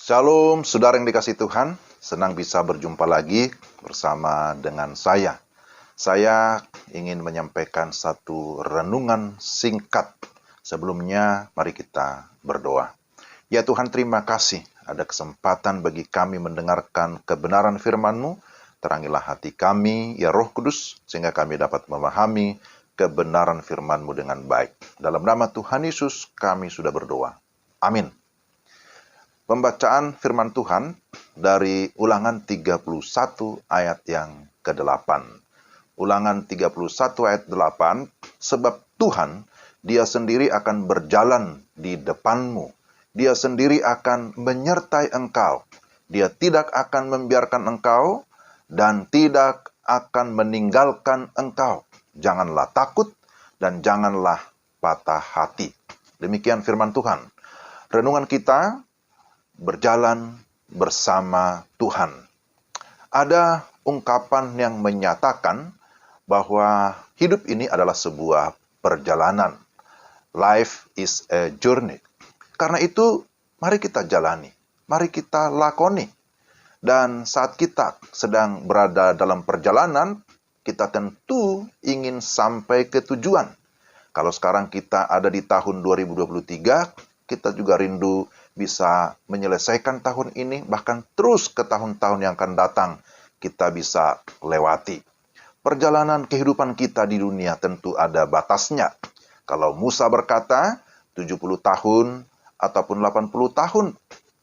Shalom, saudara yang dikasihi Tuhan. Senang bisa berjumpa lagi bersama dengan saya. Saya ingin menyampaikan satu renungan singkat. Sebelumnya, mari kita berdoa. Ya Tuhan, terima kasih ada kesempatan bagi kami mendengarkan kebenaran firman-Mu. Terangilah hati kami, ya Roh Kudus, sehingga kami dapat memahami kebenaran firman-Mu dengan baik. Dalam nama Tuhan Yesus, kami sudah berdoa. Amin. Pembacaan firman Tuhan dari Ulangan 31 ayat yang ke-8. Ulangan 31 ayat 8, sebab Tuhan, Dia sendiri akan berjalan di depanmu. Dia sendiri akan menyertai engkau. Dia tidak akan membiarkan engkau dan tidak akan meninggalkan engkau. Janganlah takut dan janganlah patah hati. Demikian firman Tuhan. Renungan kita berjalan bersama Tuhan. Ada ungkapan yang menyatakan bahwa hidup ini adalah sebuah perjalanan. Life is a journey. Karena itu, mari kita jalani. Mari kita lakoni. Dan saat kita sedang berada dalam perjalanan, kita tentu ingin sampai ke tujuan. Kalau sekarang kita ada di tahun 2023, kita juga rindu bisa menyelesaikan tahun ini, bahkan terus ke tahun-tahun yang akan datang, kita bisa lewati. Perjalanan kehidupan kita di dunia tentu ada batasnya. Kalau Musa berkata, 70 tahun ataupun 80 tahun,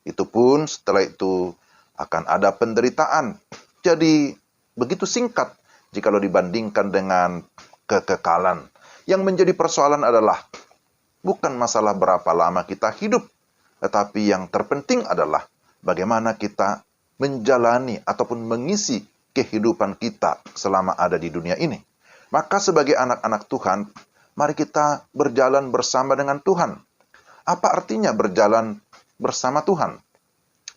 itu pun setelah itu akan ada penderitaan. Jadi, begitu singkat jikalau dibandingkan dengan kekekalan. Yang menjadi persoalan adalah, bukan masalah berapa lama kita hidup, tetapi yang terpenting adalah bagaimana kita menjalani ataupun mengisi kehidupan kita selama ada di dunia ini. Maka sebagai anak-anak Tuhan, mari kita berjalan bersama dengan Tuhan. Apa artinya berjalan bersama Tuhan?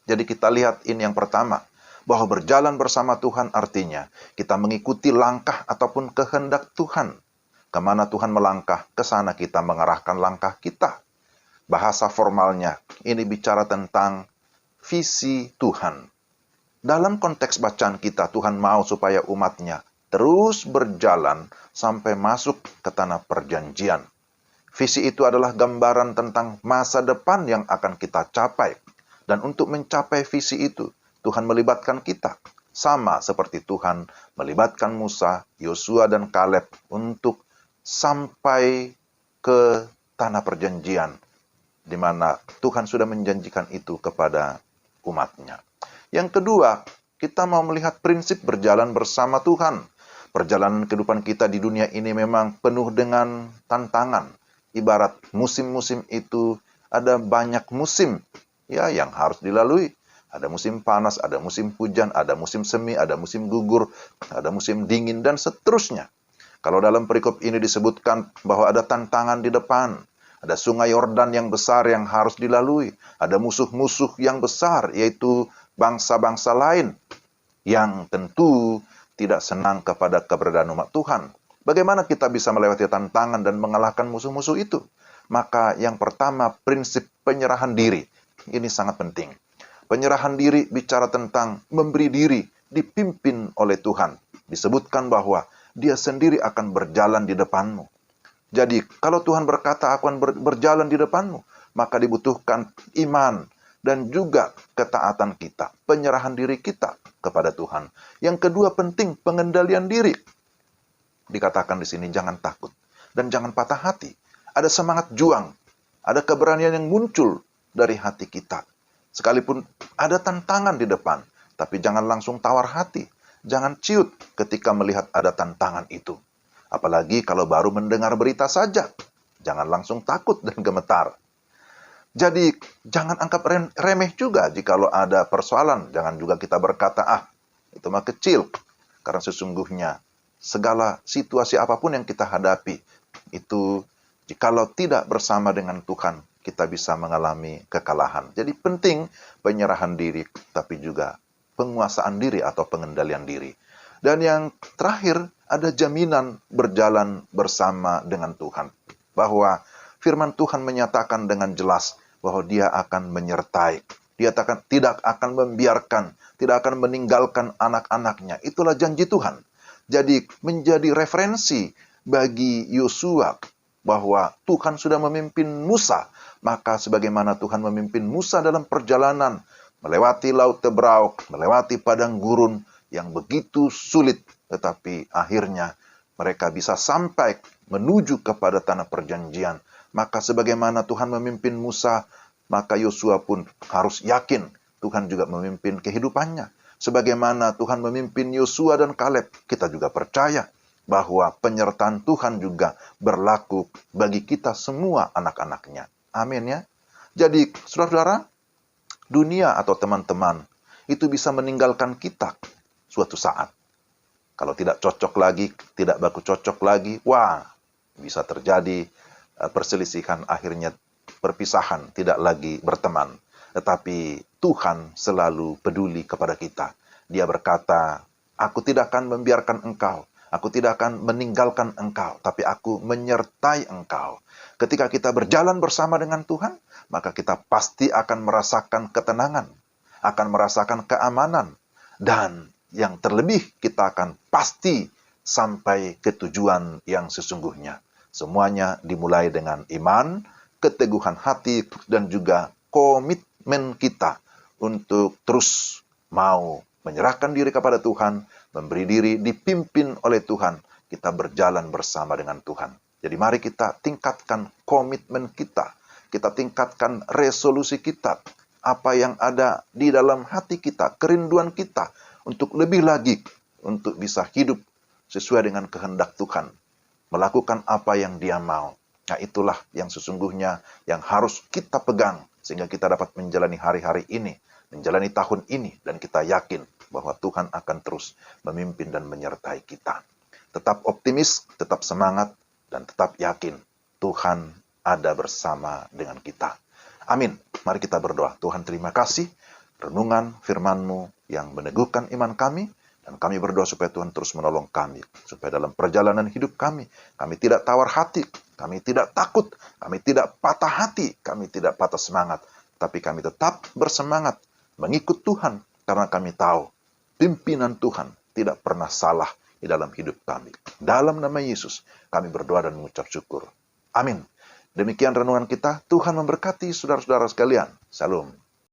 Jadi kita lihat ini yang pertama, bahwa berjalan bersama Tuhan artinya kita mengikuti langkah ataupun kehendak Tuhan. Kemana Tuhan melangkah, ke sana kita mengarahkan langkah kita. Bahasa formalnya, ini bicara tentang visi Tuhan. Dalam konteks bacaan kita, Tuhan mau supaya umatnya terus berjalan sampai masuk ke tanah perjanjian. Visi itu adalah gambaran tentang masa depan yang akan kita capai. Dan untuk mencapai visi itu, Tuhan melibatkan kita. Sama seperti Tuhan melibatkan Musa, Yosua, dan Kaleb untuk sampai ke tanah perjanjian, di mana Tuhan sudah menjanjikan itu kepada umatnya. Yang kedua, kita mau melihat prinsip berjalan bersama Tuhan. Perjalanan kehidupan kita di dunia ini memang penuh dengan tantangan. Ibarat musim-musim itu ada banyak musim ya yang harus dilalui. Ada musim panas, ada musim hujan, ada musim semi, ada musim gugur, ada musim dingin, dan seterusnya. Kalau dalam perikop ini disebutkan bahwa ada tantangan di depan, ada sungai Yordan yang besar yang harus dilalui, ada musuh-musuh yang besar, yaitu bangsa-bangsa lain yang tentu tidak senang kepada keberadaan umat Tuhan. Bagaimana kita bisa melewati tantangan dan mengalahkan musuh-musuh itu? Maka yang pertama, prinsip penyerahan diri. Ini sangat penting. Penyerahan diri bicara tentang memberi diri, dipimpin oleh Tuhan. Disebutkan bahwa Dia sendiri akan berjalan di depanmu. Jadi, kalau Tuhan berkata akan berjalan di depanmu, maka dibutuhkan iman dan juga ketaatan kita, penyerahan diri kita kepada Tuhan. Yang kedua penting, pengendalian diri. Dikatakan di sini, jangan takut dan jangan patah hati. Ada semangat juang, ada keberanian yang muncul dari hati kita. Sekalipun ada tantangan di depan, tapi jangan langsung tawar hati. Jangan ciut ketika melihat ada tantangan itu. Apalagi kalau baru mendengar berita saja. Jangan langsung takut dan gemetar. Jadi, jangan anggap remeh juga jikalau ada persoalan. Jangan juga kita berkata, itu mah kecil. Karena sesungguhnya, segala situasi apapun yang kita hadapi, itu jikalau tidak bersama dengan Tuhan, kita bisa mengalami kekalahan. Jadi penting penyerahan diri, tapi juga penguasaan diri atau pengendalian diri. Dan yang terakhir, ada jaminan berjalan bersama dengan Tuhan. Bahwa firman Tuhan menyatakan dengan jelas bahwa Dia akan menyertai. Dia tidak akan membiarkan, tidak akan meninggalkan anak-anaknya. Itulah janji Tuhan. Jadi menjadi referensi bagi Yosua bahwa Tuhan sudah memimpin Musa. Maka sebagaimana Tuhan memimpin Musa dalam perjalanan melewati Laut Tebrau, melewati padang gurun yang begitu sulit, tetapi akhirnya mereka bisa sampai menuju kepada tanah perjanjian. Maka sebagaimana Tuhan memimpin Musa, maka Yosua pun harus yakin Tuhan juga memimpin kehidupannya. Sebagaimana Tuhan memimpin Yosua dan Kaleb, kita juga percaya bahwa penyertaan Tuhan juga berlaku bagi kita semua anak-anaknya. Amin ya. Jadi saudara-saudara, dunia atau teman-teman itu bisa meninggalkan kita suatu saat. Kalau tidak cocok lagi, tidak baku cocok lagi, wah, bisa terjadi perselisihan, akhirnya perpisahan, tidak lagi berteman. Tetapi Tuhan selalu peduli kepada kita. Dia berkata, aku tidak akan membiarkan engkau, aku tidak akan meninggalkan engkau, tapi aku menyertai engkau. Ketika kita berjalan bersama dengan Tuhan, maka kita pasti akan merasakan ketenangan, akan merasakan keamanan, dan yang terlebih kita akan pasti sampai ke tujuan yang sesungguhnya. Semuanya dimulai dengan iman, keteguhan hati, dan juga komitmen kita untuk terus mau menyerahkan diri kepada Tuhan, memberi diri dipimpin oleh Tuhan, kita berjalan bersama dengan Tuhan. Jadi mari kita tingkatkan komitmen kita tingkatkan resolusi kita, apa yang ada di dalam hati kita, kerinduan kita, untuk lebih lagi, untuk bisa hidup sesuai dengan kehendak Tuhan, melakukan apa yang Dia mau. Nah, itulah yang sesungguhnya yang harus kita pegang, sehingga kita dapat menjalani hari-hari ini, menjalani tahun ini, dan kita yakin bahwa Tuhan akan terus memimpin dan menyertai kita. Tetap optimis, tetap semangat, dan tetap yakin Tuhan ada bersama dengan kita. Amin. Mari kita berdoa. Tuhan, terima kasih renungan firman-Mu yang meneguhkan iman kami, dan kami berdoa supaya Tuhan terus menolong kami, supaya dalam perjalanan hidup kami tidak tawar hati, kami tidak takut, kami tidak patah hati, kami tidak patah semangat, tapi kami tetap bersemangat mengikut Tuhan, karena kami tahu pimpinan Tuhan tidak pernah salah di dalam hidup kami. Dalam nama Yesus, kami berdoa dan mengucap syukur. Amin. Demikian renungan kita. Tuhan memberkati saudara-saudara sekalian. Salam.